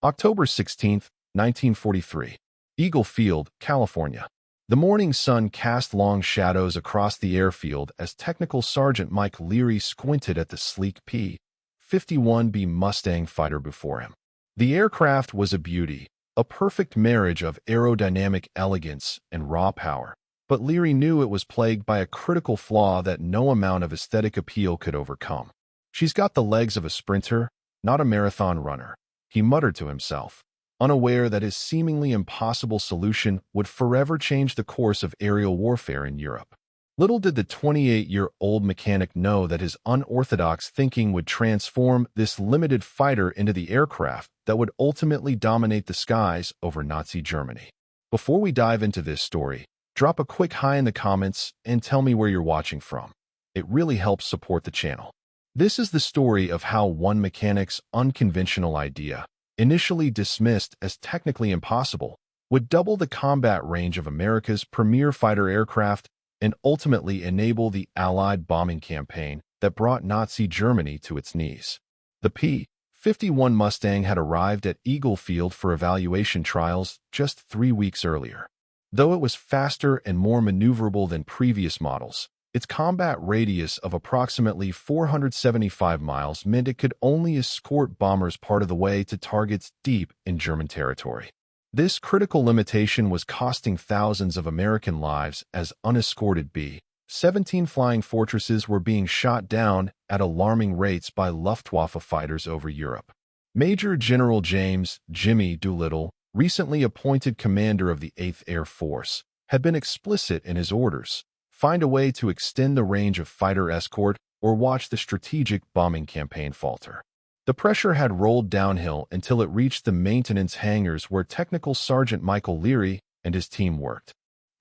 October 16, 1943. Eagle Field, California. The morning sun cast long shadows across the airfield as Technical Sergeant Mike Leary squinted at the sleek P-51B Mustang fighter before him. The aircraft was a beauty, a perfect marriage of aerodynamic elegance and raw power. But Leary knew it was plagued by a critical flaw that no amount of aesthetic appeal could overcome. "She's got the legs of a sprinter, not a marathon runner," he muttered to himself, unaware that his seemingly impossible solution would forever change the course of aerial warfare in Europe. Little did the 28-year-old mechanic know that his unorthodox thinking would transform this limited fighter into the aircraft that would ultimately dominate the skies over Nazi Germany. Before we dive into this story, drop a quick hi in the comments and tell me where you're watching from. It really helps support the channel. This is the story of how one mechanic's unconventional idea, initially dismissed as technically impossible, would double the combat range of America's premier fighter aircraft and ultimately enable the Allied bombing campaign that brought Nazi Germany to its knees. The P-51 Mustang had arrived at Eagle Field for evaluation trials just 3 weeks earlier. Though it was faster and more maneuverable than previous models, its combat radius of approximately 475 miles meant it could only escort bombers part of the way to targets deep in German territory. This critical limitation was costing thousands of American lives as unescorted B-17 flying fortresses were being shot down at alarming rates by Luftwaffe fighters over Europe. Major General James "Jimmy" Doolittle, recently appointed commander of the 8th Air Force, had been explicit in his orders: find a way to extend the range of fighter escort or watch the strategic bombing campaign falter. The pressure had rolled downhill until it reached the maintenance hangars where Technical Sergeant Michael Leary and his team worked.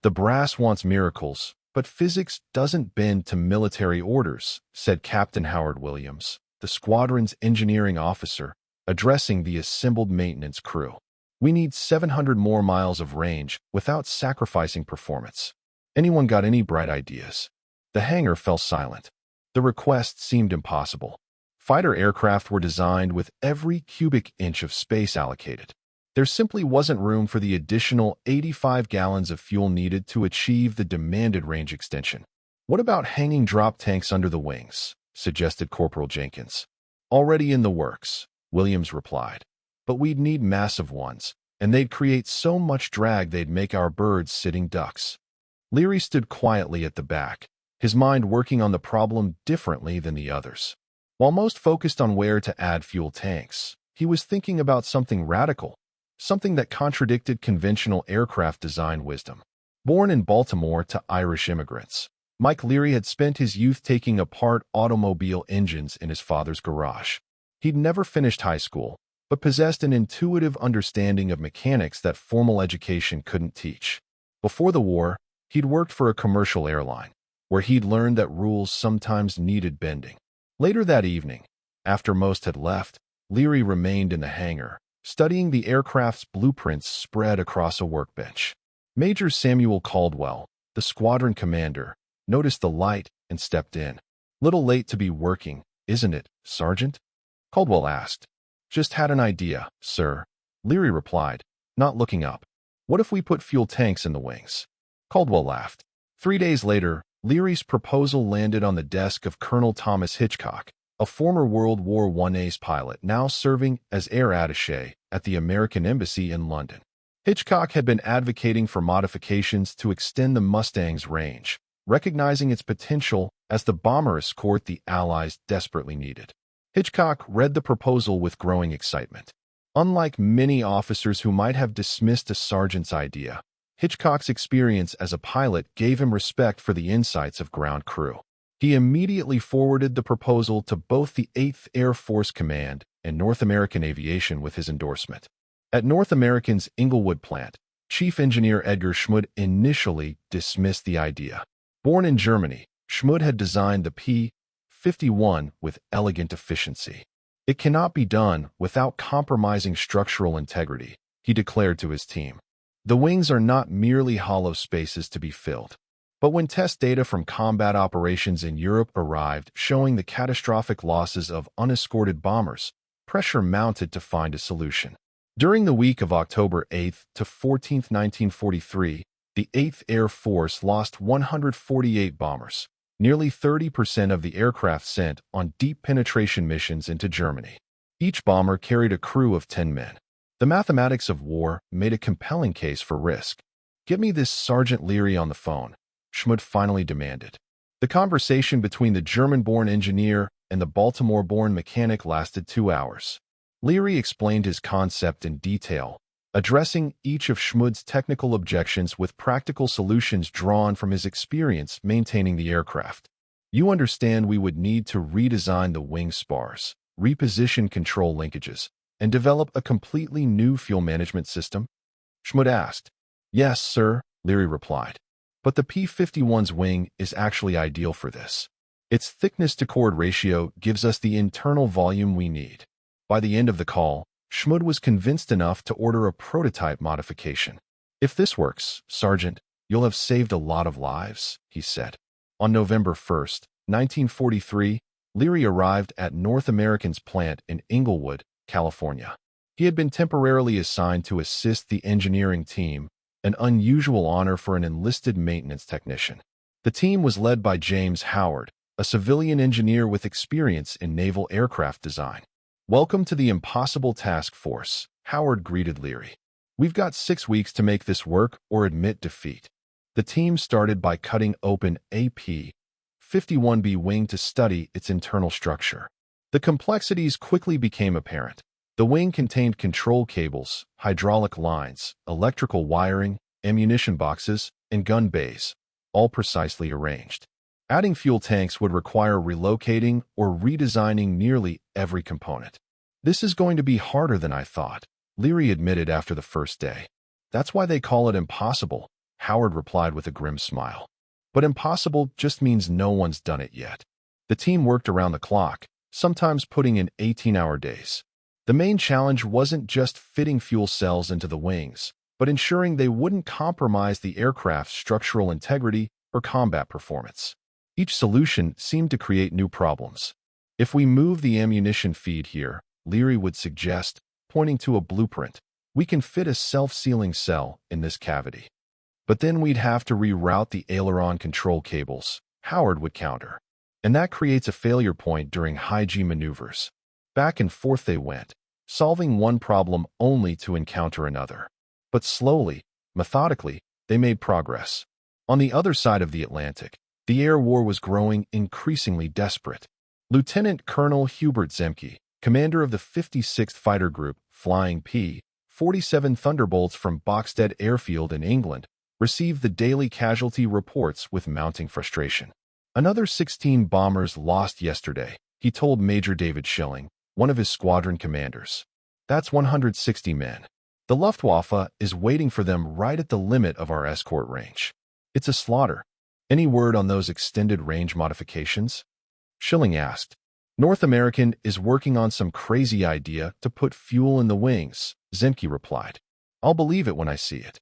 "The brass wants miracles, but physics doesn't bend to military orders," said Captain Howard Williams, the squadron's engineering officer, addressing the assembled maintenance crew. "We need 700 more miles of range without sacrificing performance. Anyone got any bright ideas?" The hangar fell silent. The request seemed impossible. Fighter aircraft were designed with every cubic inch of space allocated. There simply wasn't room for the additional 85 gallons of fuel needed to achieve the demanded range extension. "What about hanging drop tanks under the wings?" suggested Corporal Jenkins. "Already in the works," Williams replied. "But we'd need massive ones, and they'd create so much drag they'd make our birds sitting ducks." Leary stood quietly at the back, his mind working on the problem differently than the others. While most focused on where to add fuel tanks, he was thinking about something radical, something that contradicted conventional aircraft design wisdom. Born in Baltimore to Irish immigrants, Mike Leary had spent his youth taking apart automobile engines in his father's garage. He'd never finished high school, but possessed an intuitive understanding of mechanics that formal education couldn't teach. Before the war, he'd worked for a commercial airline, where he'd learned that rules sometimes needed bending. Later that evening, after most had left, Leary remained in the hangar, studying the aircraft's blueprints spread across a workbench. Major Samuel Caldwell, the squadron commander, noticed the light and stepped in. "Little late to be working, isn't it, Sergeant?" Caldwell asked. "Just had an idea, sir," Leary replied, not looking up. "What if we put fuel tanks in the wings?" Caldwell laughed. 3 days later, Leary's proposal landed on the desk of Colonel Thomas Hitchcock, a former World War I ace pilot now serving as air attaché at the American Embassy in London. Hitchcock had been advocating for modifications to extend the Mustang's range, recognizing its potential as the bomber escort the Allies desperately needed. Hitchcock read the proposal with growing excitement. Unlike many officers who might have dismissed a sergeant's idea, Hitchcock's experience as a pilot gave him respect for the insights of ground crew. He immediately forwarded the proposal to both the 8th Air Force Command and North American Aviation with his endorsement. At North American's Inglewood plant, Chief Engineer Edgar Schmud initially dismissed the idea. Born in Germany, Schmud had designed the P-51 with elegant efficiency. "It cannot be done without compromising structural integrity," he declared to his team. "The wings are not merely hollow spaces to be filled." But when test data from combat operations in Europe arrived showing the catastrophic losses of unescorted bombers, pressure mounted to find a solution. During the week of October 8th to 14th, 1943, the 8th Air Force lost 148 bombers, nearly 30% of the aircraft sent on deep penetration missions into Germany. Each bomber carried a crew of 10 men. The mathematics of war made a compelling case for risk. "Get me this Sergeant Leary on the phone," Schmid finally demanded. The conversation between the German-born engineer and the Baltimore-born mechanic lasted 2 hours. Leary explained his concept in detail, addressing each of Schmid's technical objections with practical solutions drawn from his experience maintaining the aircraft. "You understand we would need to redesign the wing spars, reposition control linkages, and develop a completely new fuel management system?" Schmid asked. "Yes, sir," Leary replied. "But the P-51's wing is actually ideal for this. Its thickness-to-chord ratio gives us the internal volume we need." By the end of the call, Schmid was convinced enough to order a prototype modification. "If this works, Sergeant, you'll have saved a lot of lives," he said. On November 1st, 1943, Leary arrived at North American's plant in Inglewood, California. He had been temporarily assigned to assist the engineering team, an unusual honor for an enlisted maintenance technician. The team was led by James Howard, a civilian engineer with experience in naval aircraft design. "Welcome to the Impossible Task Force," Howard greeted Leary. "We've got 6 weeks to make this work or admit defeat." The team started by cutting open a P-51B wing to study its internal structure. The complexities quickly became apparent. The wing contained control cables, hydraulic lines, electrical wiring, ammunition boxes, and gun bays, all precisely arranged. Adding fuel tanks would require relocating or redesigning nearly every component. "This is going to be harder than I thought," Leary admitted after the first day. "That's why they call it impossible," Howard replied with a grim smile. "But impossible just means no one's done it yet." The team worked around the clock, sometimes putting in 18-hour days. The main challenge wasn't just fitting fuel cells into the wings, but ensuring they wouldn't compromise the aircraft's structural integrity or combat performance. Each solution seemed to create new problems. "If we move the ammunition feed here," Leary would suggest, pointing to a blueprint, "we can fit a self-sealing cell in this cavity. But then we'd have to reroute the aileron control cables," Howard would counter. "And that creates a failure point during high-G maneuvers." Back and forth they went, solving one problem only to encounter another. But slowly, methodically, they made progress. On the other side of the Atlantic, the air war was growing increasingly desperate. Lieutenant Colonel Hubert Zemke, commander of the 56th Fighter Group, flying P-47 Thunderbolts from Boxted Airfield in England, received the daily casualty reports with mounting frustration. "Another 16 bombers lost yesterday," he told Major David Schilling, one of his squadron commanders. "That's 160 men. The Luftwaffe is waiting for them right at the limit of our escort range. It's a slaughter." "Any word on those extended range modifications?" Schilling asked. "North American is working on some crazy idea to put fuel in the wings," Zemke replied. "I'll believe it when I see it."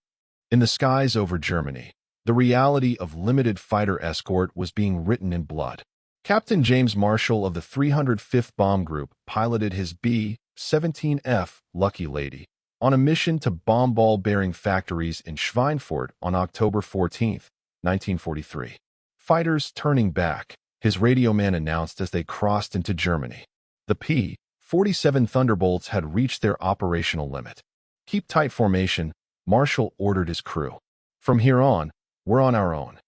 In the skies over Germany, the reality of limited fighter escort was being written in blood. Captain James Marshall of the 305th Bomb Group piloted his B-17F Lucky Lady on a mission to bomb ball-bearing factories in Schweinfurt on October 14, 1943. "Fighters turning back," his radio man announced as they crossed into Germany. The P-47 Thunderbolts had reached their operational limit. "Keep tight formation," Marshall ordered his crew. "From here on, we're on our own."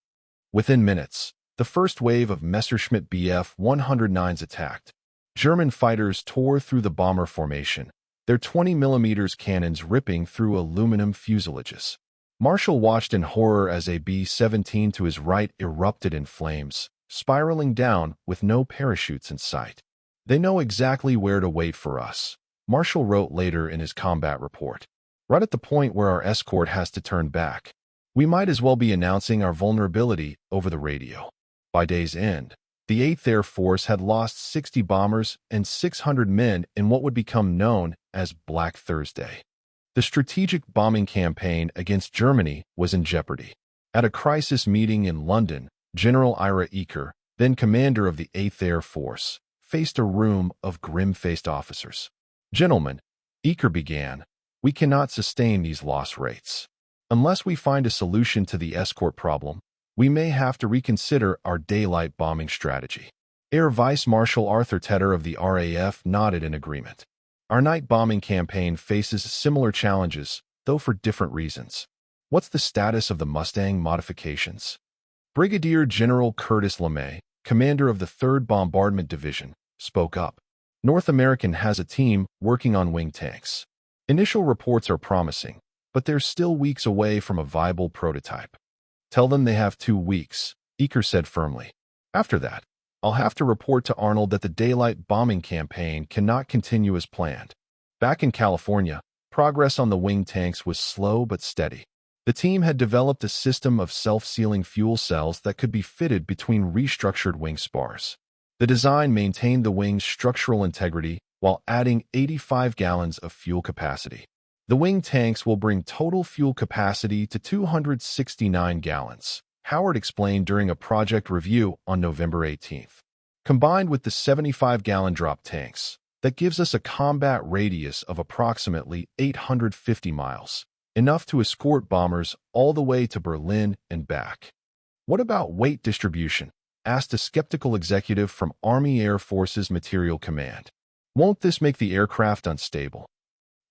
Within minutes, the first wave of Messerschmitt Bf-109s attacked. German fighters tore through the bomber formation, their 20mm cannons ripping through aluminum fuselages. Marshall watched in horror as a B-17 to his right erupted in flames, spiraling down with no parachutes in sight. "They know exactly where to wait for us," Marshall wrote later in his combat report. "Right at the point where our escort has to turn back. We might as well be announcing our vulnerability over the radio." By day's end, the 8th Air Force had lost 60 bombers and 600 men in what would become known as Black Thursday. The strategic bombing campaign against Germany was in jeopardy. At a crisis meeting in London, General Ira Eaker, then commander of the 8th Air Force, faced a room of grim-faced officers. "Gentlemen," Eaker began, We cannot sustain these loss rates. Unless we find a solution to the escort problem, we may have to reconsider our daylight bombing strategy. Air Vice Marshal Arthur Tedder of the RAF nodded in agreement. Our night bombing campaign faces similar challenges, though for different reasons. What's the status of the Mustang modifications? Brigadier General Curtis LeMay, commander of the 3rd Bombardment Division, spoke up. North American has a team working on wing tanks. Initial reports are promising, but they're still weeks away from a viable prototype. Tell them they have 2 weeks, Eaker said firmly. After that, I'll have to report to Arnold that the daylight bombing campaign cannot continue as planned. Back in California, progress on the wing tanks was slow but steady. The team had developed a system of self-sealing fuel cells that could be fitted between restructured wing spars. The design maintained the wing's structural integrity while adding 85 gallons of fuel capacity. The wing tanks will bring total fuel capacity to 269 gallons, Howard explained during a project review on November 18th. Combined with the 75-gallon drop tanks, that gives us a combat radius of approximately 850 miles, enough to escort bombers all the way to Berlin and back. What about weight distribution? Asked a skeptical executive from Army Air Forces Material Command. Won't this make the aircraft unstable?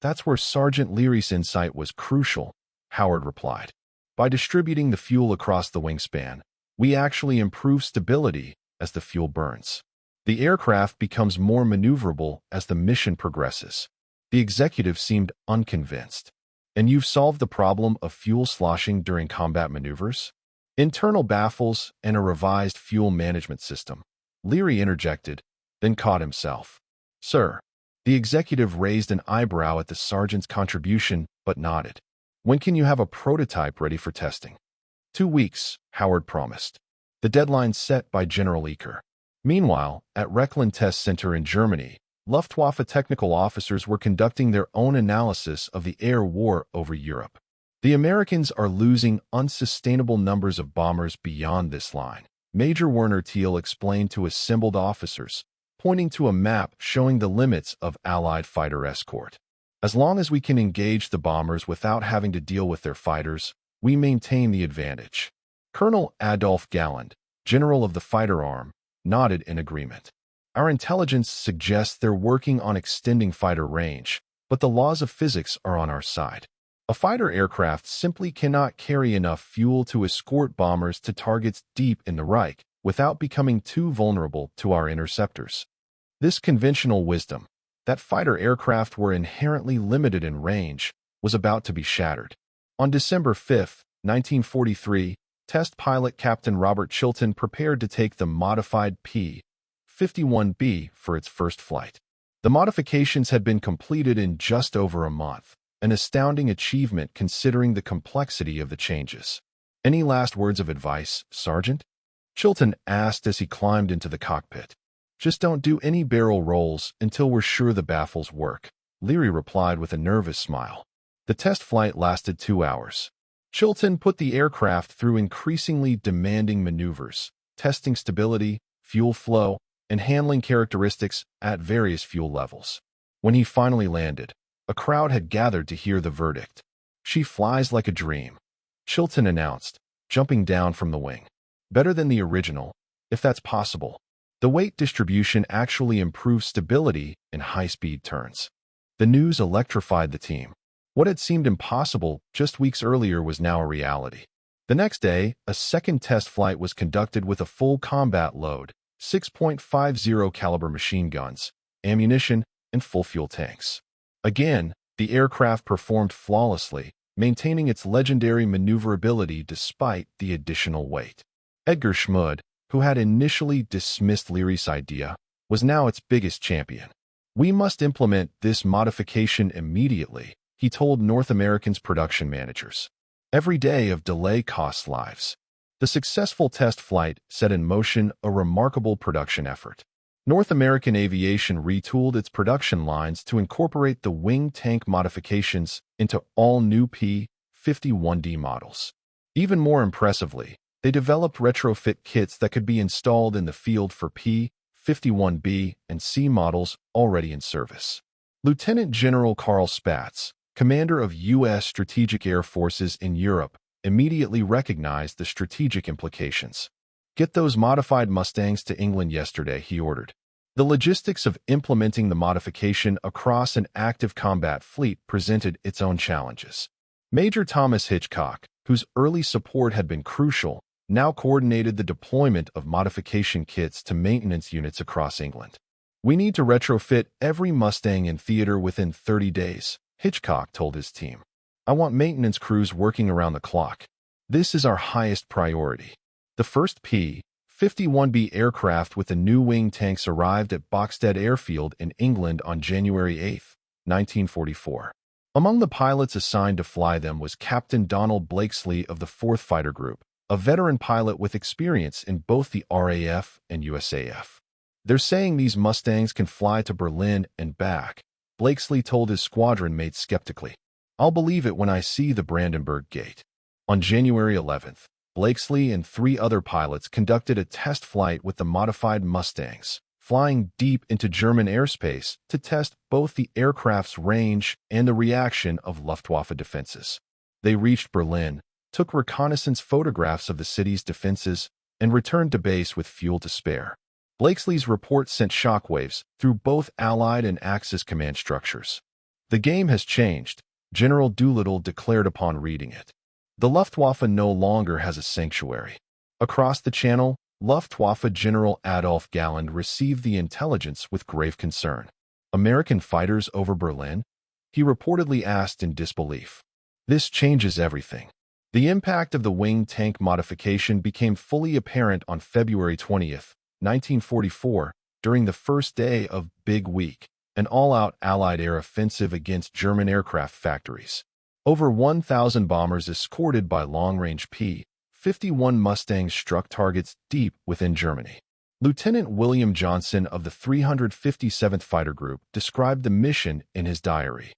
That's where Sergeant Leary's insight was crucial, Howard replied. By distributing the fuel across the wingspan, we actually improve stability as the fuel burns. The aircraft becomes more maneuverable as the mission progresses. The executive seemed unconvinced. And you've solved the problem of fuel sloshing during combat maneuvers? Internal baffles and a revised fuel management system. Leary interjected, then caught himself. Sir. The executive raised an eyebrow at the sergeant's contribution, but nodded. When can you have a prototype ready for testing? 2 weeks, Howard promised. The deadline set by General Eaker. Meanwhile, at Reckland Test Center in Germany, Luftwaffe technical officers were conducting their own analysis of the air war over Europe. The Americans are losing unsustainable numbers of bombers beyond this line, Major Werner Thiel explained to assembled officers, pointing to a map showing the limits of Allied fighter escort. As long as we can engage the bombers without having to deal with their fighters, we maintain the advantage. Colonel Adolf Galland, general of the fighter arm, nodded in agreement. Our intelligence suggests they're working on extending fighter range, but the laws of physics are on our side. A fighter aircraft simply cannot carry enough fuel to escort bombers to targets deep in the Reich without becoming too vulnerable to our interceptors. This conventional wisdom, that fighter aircraft were inherently limited in range, was about to be shattered. On December 5, 1943, test pilot Captain Robert Chilton prepared to take the modified P-51B for its first flight. The modifications had been completed in just over a month, an astounding achievement considering the complexity of the changes. Any last words of advice, Sergeant? Chilton asked as he climbed into the cockpit. Just don't do any barrel rolls until we're sure the baffles work, Leary replied with a nervous smile. The test flight lasted 2 hours. Chilton put the aircraft through increasingly demanding maneuvers, testing stability, fuel flow, and handling characteristics at various fuel levels. When he finally landed, a crowd had gathered to hear the verdict. She flies like a dream, Chilton announced, jumping down from the wing. Better than the original, if that's possible. The weight distribution actually improved stability in high-speed turns. The news electrified the team. What had seemed impossible just weeks earlier was now a reality. The next day, a second test flight was conducted with a full combat load, 6.50 caliber machine guns, ammunition, and full fuel tanks. Again, the aircraft performed flawlessly, maintaining its legendary maneuverability despite the additional weight. Edgar Schmud, who had initially dismissed Leary's idea, was now its biggest champion. We must implement this modification immediately, he told North American's production managers. Every day of delay costs lives. The successful test flight set in motion a remarkable production effort. North American Aviation retooled its production lines to incorporate the wing tank modifications into all new P-51D models. Even more impressively, they developed retrofit kits that could be installed in the field for P-51B and C models already in service. Lieutenant General Carl Spaatz, commander of U.S. Strategic Air Forces in Europe, immediately recognized the strategic implications. "Get those modified Mustangs to England yesterday," he ordered. The logistics of implementing the modification across an active combat fleet presented its own challenges. Major Thomas Hitchcock, whose early support had been crucial, now coordinated the deployment of modification kits to maintenance units across England. "We need to retrofit every Mustang in theater within 30 days, Hitchcock told his team. "I want maintenance crews working around the clock. This is our highest priority." The first P-51B aircraft with the new wing tanks arrived at Boxted Airfield in England on January 8, 1944. Among the pilots assigned to fly them was Captain Donald Blakesley of the 4th Fighter Group, a veteran pilot with experience in both the RAF and USAF. "They're saying these Mustangs can fly to Berlin and back," Blakesley told his squadron mates skeptically. "I'll believe it when I see the Brandenburg Gate." On January 11th, Blakesley and 3 other pilots conducted a test flight with the modified Mustangs, flying deep into German airspace to test both the aircraft's range and the reaction of Luftwaffe defenses. They reached Berlin, took reconnaissance photographs of the city's defenses, and returned to base with fuel to spare. Blakesley's report sent shockwaves through both Allied and Axis command structures. "The game has changed," General Doolittle declared upon reading it. "The Luftwaffe no longer has a sanctuary." Across the Channel, Luftwaffe General Adolf Galland received the intelligence with grave concern. "American fighters over Berlin?" he reportedly asked in disbelief. "This changes everything." The impact of the wing tank modification became fully apparent on February 20th, 1944, during the first day of Big Week, an all-out Allied air offensive against German aircraft factories. Over 1,000 bombers escorted by long-range P-51 Mustangs struck targets deep within Germany. Lieutenant William Johnson of the 357th Fighter Group described the mission in his diary.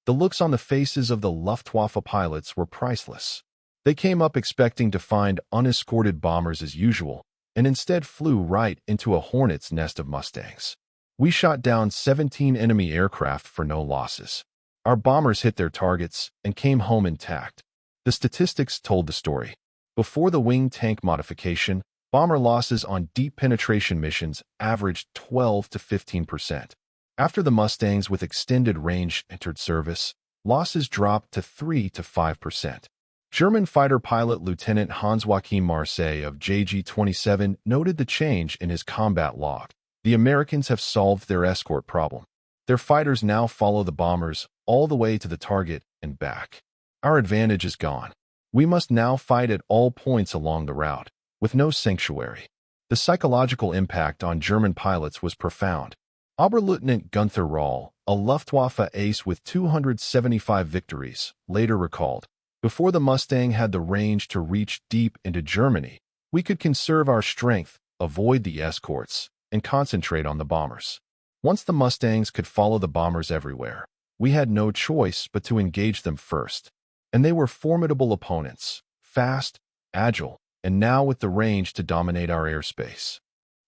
"The looks on the faces of the Luftwaffe pilots were priceless. They came up expecting to find unescorted bombers as usual, and instead flew right into a hornet's nest of Mustangs. We shot down 17 enemy aircraft for no losses. Our bombers hit their targets and came home intact." The statistics told the story. Before the wing tank modification, bomber losses on deep penetration missions averaged 12 to 15%. After the Mustangs with extended range entered service, losses dropped to 3 to 5%. German fighter pilot Lieutenant Hans-Joachim Marseille of JG-27 noted the change in his combat log. "The Americans have solved their escort problem. Their fighters now follow the bombers all the way to the target and back. Our advantage is gone. We must now fight at all points along the route, with no sanctuary." The psychological impact on German pilots was profound. Oberleutnant Gunther Rahl, a Luftwaffe ace with 275 victories, later recalled, "Before the Mustang had the range to reach deep into Germany, we could conserve our strength, avoid the escorts, and concentrate on the bombers. Once the Mustangs could follow the bombers everywhere, we had no choice but to engage them first. And they were formidable opponents, fast, agile, and now with the range to dominate our airspace."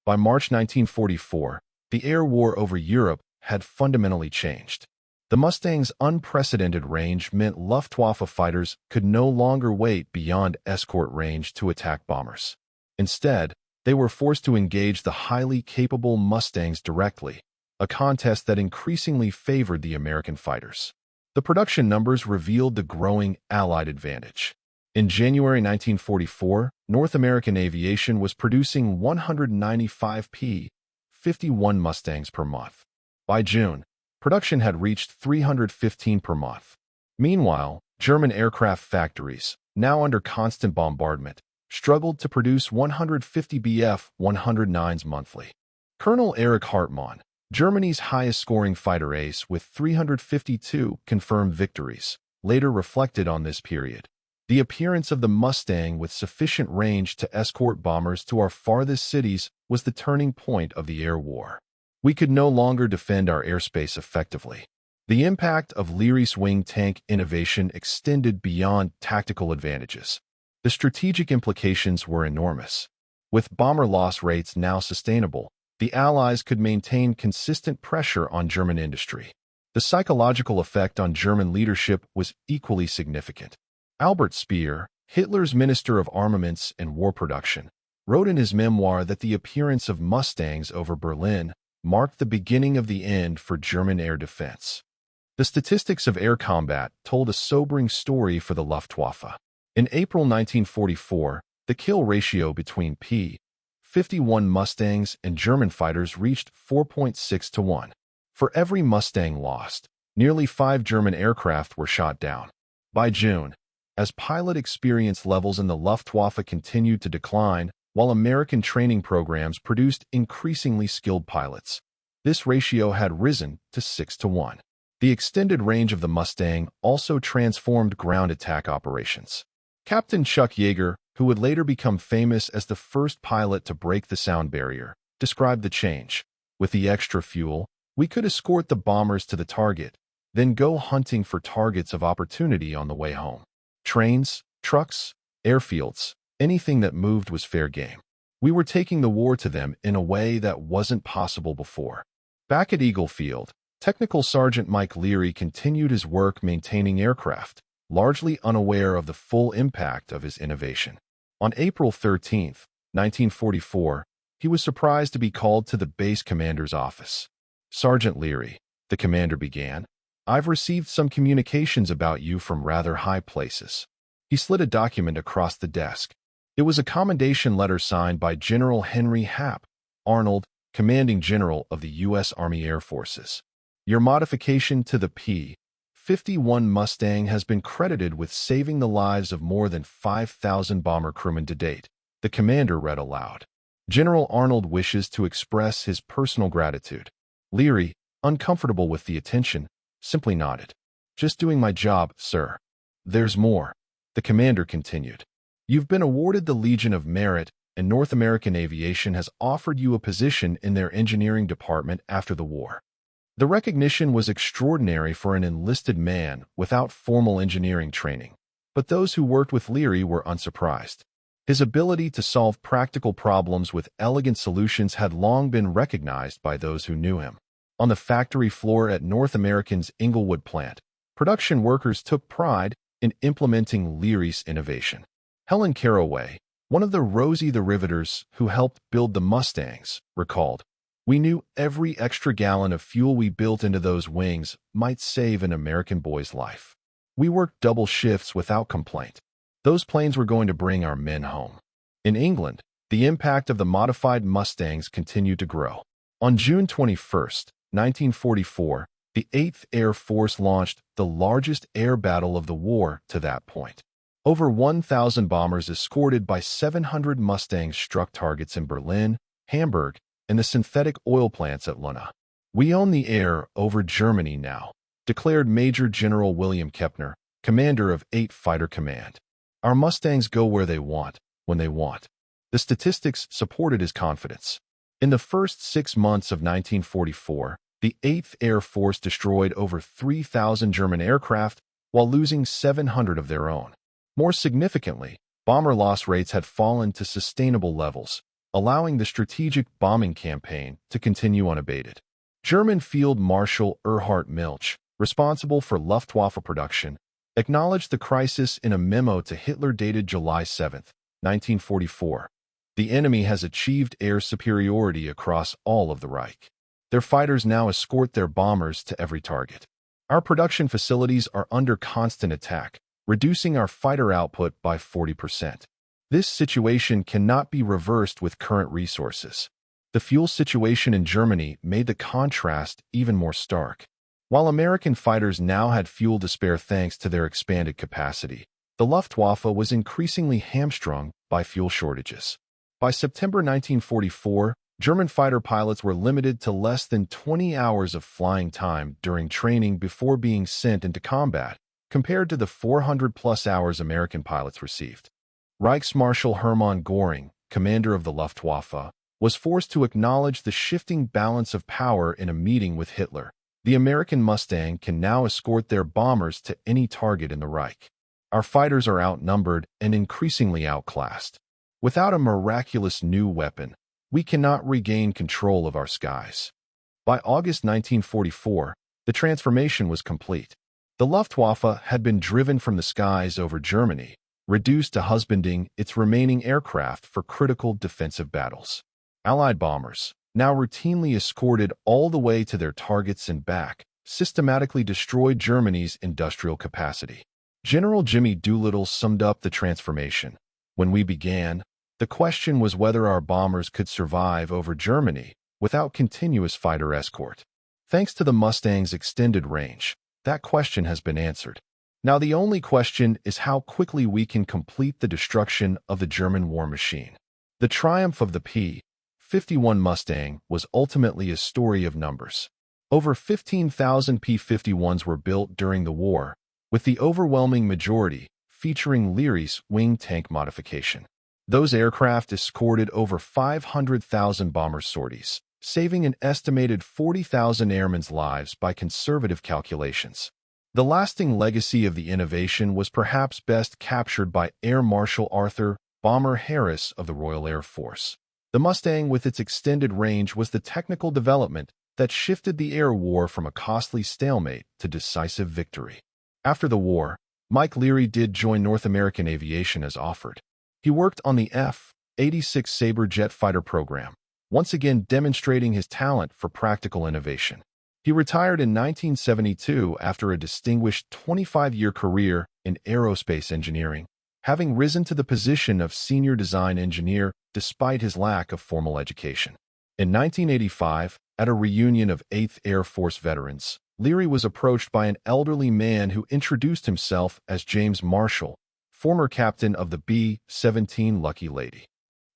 By March 1944, the air war over Europe had fundamentally changed. The Mustang's unprecedented range meant Luftwaffe fighters could no longer wait beyond escort range to attack bombers. Instead, they were forced to engage the highly capable Mustangs directly, a contest that increasingly favored the American fighters. The production numbers revealed the growing Allied advantage. In January 1944, North American Aviation was producing 195 P-51 Mustangs per month. By June, production had reached 315 per month. Meanwhile, German aircraft factories, now under constant bombardment, struggled to produce 150 Bf-109s monthly. Colonel Erich Hartmann, Germany's highest-scoring fighter ace with 352 confirmed victories, later reflected on this period. "The appearance of the Mustang with sufficient range to escort bombers to our farthest cities was the turning point of the air war. We could no longer defend our airspace effectively." The impact of Leary's wing tank innovation extended beyond tactical advantages. The strategic implications were enormous. With bomber loss rates now sustainable, the Allies could maintain consistent pressure on German industry. The psychological effect on German leadership was equally significant. Albert Speer, Hitler's Minister of Armaments and War Production, wrote in his memoir that the appearance of Mustangs over Berlin marked the beginning of the end for German air defense. The statistics of air combat told a sobering story for the Luftwaffe. In April 1944, the kill ratio between P-51 Mustangs and German fighters reached 4.6 to 1. For every Mustang lost, nearly 5 German aircraft were shot down. By June, as pilot experience levels in the Luftwaffe continued to decline, while American training programs produced increasingly skilled pilots, this ratio had risen to 6 to 1. The extended range of the Mustang also transformed ground attack operations. Captain Chuck Yeager, who would later become famous as the first pilot to break the sound barrier, described the change. With the extra fuel, we could escort the bombers to the target, then go hunting for targets of opportunity on the way home. Trains, trucks, airfields, anything that moved was fair game. We were taking the war to them in a way that wasn't possible before. Back at Eagle Field, Technical Sergeant Mike Leary continued his work maintaining aircraft, largely unaware of the full impact of his innovation. On April 13, 1944, he was surprised to be called to the base commander's office. "Sergeant Leary," the commander began, "I've received some communications about you from rather high places." He slid a document across the desk. It was a commendation letter signed by General Henry Hap Arnold, commanding general of the U.S. Army Air Forces. "Your modification to the P-51 Mustang has been credited with saving the lives of more than 5,000 bomber crewmen to date," the commander read aloud. General Arnold wishes to express his personal gratitude. Leary, uncomfortable with the attention, simply nodded. "Just doing my job, sir." "There's more," the commander continued. "You've been awarded the Legion of Merit, and North American Aviation has offered you a position in their engineering department after the war." The recognition was extraordinary for an enlisted man without formal engineering training, but those who worked with Leary were unsurprised. His ability to solve practical problems with elegant solutions had long been recognized by those who knew him. On the factory floor at North American's Inglewood plant, production workers took pride in implementing Leary's innovation. Helen Caraway, one of the Rosie the Riveters who helped build the Mustangs, recalled, "We knew every extra gallon of fuel we built into those wings might save an American boy's life. We worked double shifts without complaint. Those planes were going to bring our men home." In England, the impact of the modified Mustangs continued to grow. On June 21, 1944, the 8th Air Force launched the largest air battle of the war to that point. Over 1,000 bombers escorted by 700 Mustangs struck targets in Berlin, Hamburg, and the synthetic oil plants at Luna. "We own the air over Germany now," declared Major General William Kepner, commander of 8 Fighter Command. "Our Mustangs go where they want, when they want." The statistics supported his confidence. In the first 6 months of 1944, the 8th Air Force destroyed over 3,000 German aircraft while losing 700 of their own. More significantly, bomber loss rates had fallen to sustainable levels, allowing the strategic bombing campaign to continue unabated. German Field Marshal Erhard Milch, responsible for Luftwaffe production, acknowledged the crisis in a memo to Hitler dated July 7, 1944. "The enemy has achieved air superiority across all of the Reich. Their fighters now escort their bombers to every target. Our production facilities are under constant attack, reducing our fighter output by 40%. This situation cannot be reversed with current resources." The fuel situation in Germany made the contrast even more stark. While American fighters now had fuel to spare thanks to their expanded capacity, the Luftwaffe was increasingly hamstrung by fuel shortages. By September 1944, German fighter pilots were limited to less than 20 hours of flying time during training before being sent into combat, compared to the 400-plus hours American pilots received. Reichsmarschall Hermann Göring, commander of the Luftwaffe, was forced to acknowledge the shifting balance of power in a meeting with Hitler. "The American Mustang can now escort their bombers to any target in the Reich. Our fighters are outnumbered and increasingly outclassed. Without a miraculous new weapon, we cannot regain control of our skies." By August 1944, The transformation was complete. The Luftwaffe had been driven from the skies over Germany, reduced to husbanding its remaining aircraft for critical defensive battles. Allied bombers, now routinely escorted all the way to their targets and back, systematically destroyed Germany's industrial capacity. General Jimmy Doolittle summed up the transformation. When we began, the question was whether our bombers could survive over Germany without continuous fighter escort. Thanks to the Mustang's extended range, that question has been answered. Now the only question is how quickly we can complete the destruction of the German war machine. The triumph of the P-51 Mustang was ultimately a story of numbers. Over 15,000 P-51s were built during the war, with the overwhelming majority featuring Leary's wing tank modification. Those aircraft escorted over 500,000 bomber sorties, saving an estimated 40,000 airmen's lives by conservative calculations. The lasting legacy of the innovation was perhaps best captured by Air Marshal Arthur "Bomber" Harris of the Royal Air Force. The Mustang with its extended range was the technical development that shifted the air war from a costly stalemate to decisive victory. After the war, Mike Leary did join North American aviation as offered. He worked on the F-86 Sabre jet fighter program, once again demonstrating his talent for practical innovation. He retired in 1972 after a distinguished 25-year career in aerospace engineering, having risen to the position of senior design engineer despite his lack of formal education. In 1985, at a reunion of 8th Air Force veterans, Leary was approached by an elderly man who introduced himself as James Marshall, former captain of the B-17 Lucky Lady.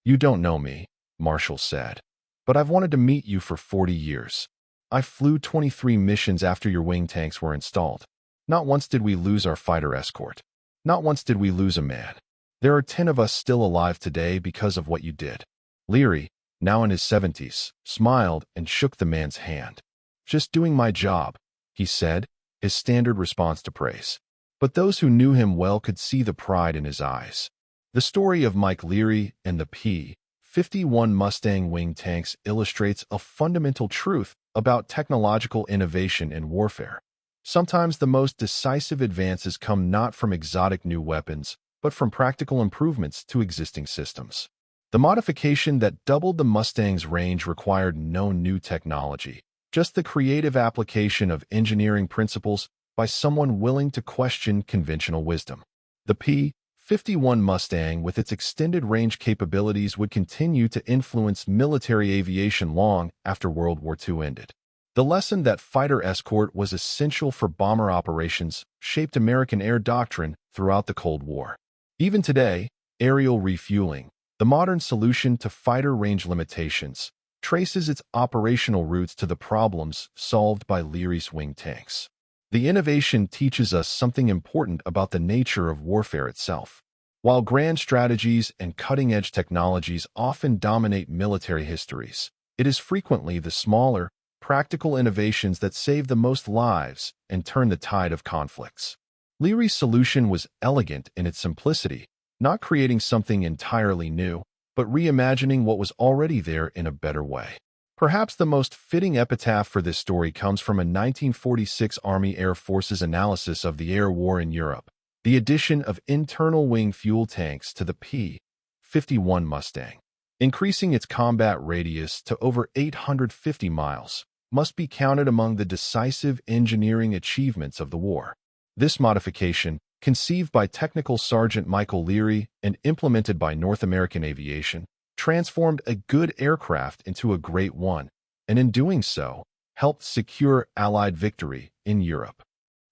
"You don't know me," Marshall said, "but I've wanted to meet you for 40 years. I flew 23 missions after your wing tanks were installed. Not once did we lose our fighter escort. Not once did we lose a man. There are 10 of us still alive today because of what you did." Leary, now in his 70s, smiled and shook the man's hand. "Just doing my job," he said, his standard response to praise. But those who knew him well could see the pride in his eyes. The story of Mike Leary and the P-51 Mustang wing tanks illustrates a fundamental truth about technological innovation in warfare. Sometimes the most decisive advances come not from exotic new weapons, but from practical improvements to existing systems. The modification that doubled the Mustang's range required no new technology, just the creative application of engineering principles by someone willing to question conventional wisdom. The P-51 Mustang, with its extended range capabilities, would continue to influence military aviation long after World War II ended. The lesson that fighter escort was essential for bomber operations shaped American air doctrine throughout the Cold War. Even today, aerial refueling, the modern solution to fighter range limitations, traces its operational roots to the problems solved by Leary's wing tanks. The innovation teaches us something important about the nature of warfare itself. While grand strategies and cutting-edge technologies often dominate military histories, it is frequently the smaller, practical innovations that save the most lives and turn the tide of conflicts. Leary's solution was elegant in its simplicity, not creating something entirely new, but reimagining what was already there in a better way. Perhaps the most fitting epitaph for this story comes from a 1946 Army Air Force's analysis of the air war in Europe. The addition of internal wing fuel tanks to the P-51 Mustang, increasing its combat radius to over 850 miles, must be counted among the decisive engineering achievements of the war. This modification, conceived by Technical Sergeant Michael Leary and implemented by North American Aviation, transformed a good aircraft into a great one, and in doing so, helped secure Allied victory in Europe.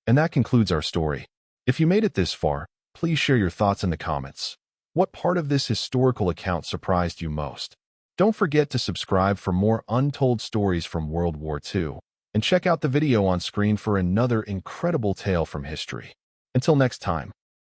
And that concludes our story. If you made it this far, please share your thoughts in the comments. What part of this historical account surprised you most? Don't forget to subscribe for more untold stories from World War II, and check out the video on screen for another incredible tale from history. Until next time.